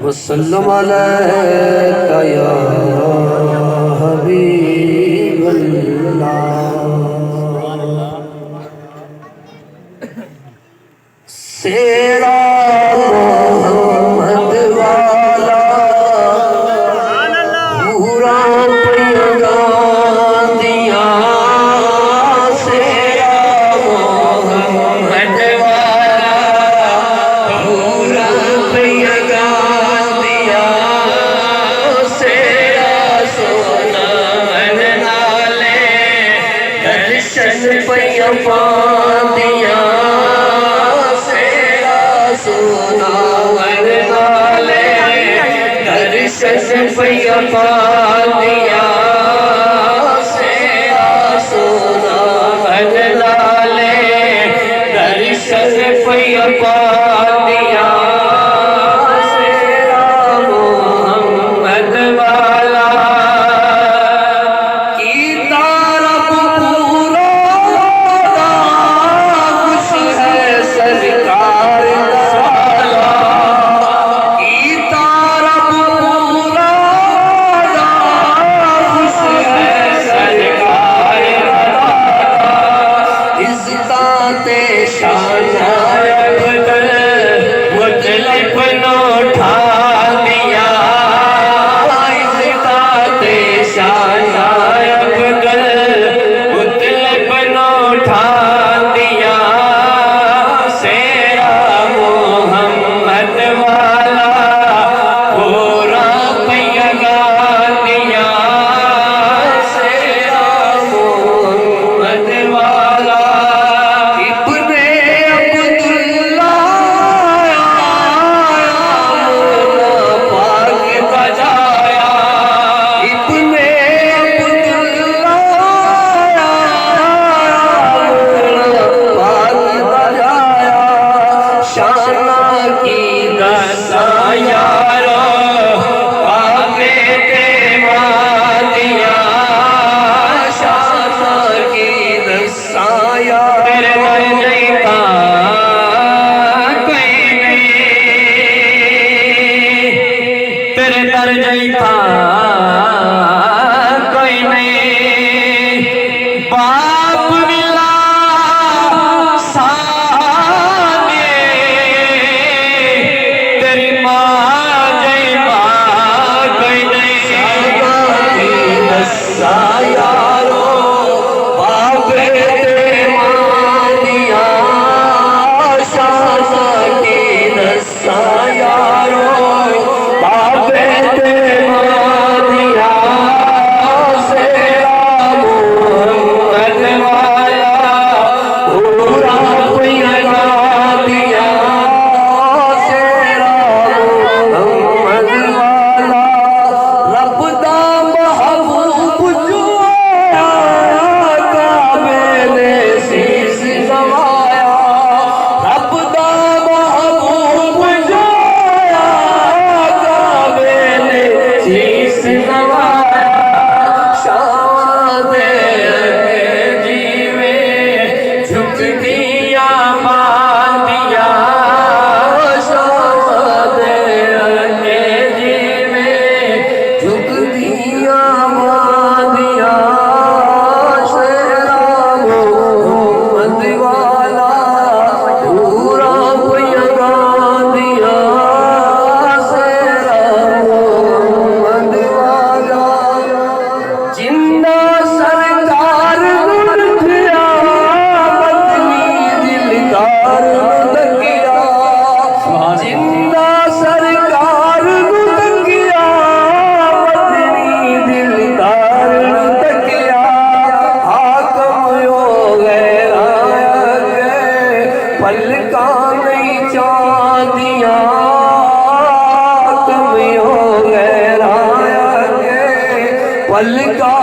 वसल्लम अलैका या हबीबल्लाह। सेरा मोहम्मद वाला पूरा पैगाम दिया। सेरा मोहम्मद वाला पूरा पैगाम दिया। सेरा सोना नाले दर्शन पैगाम दिया। सोना नाले दर्शन पैगाम दिया। सेरा सोना नाले दर्शन पैगाम दिया। सेरा मोहम्मद वाला की तारफ पूरा खुश है सरकार। कोई नहीं बाप मिला सामने तेरी माँ जय माँ कोई नहीं दस्सा यारो बाप तेरे माँ दिया। शासा की दस्सा यारो बाप तेरे पल का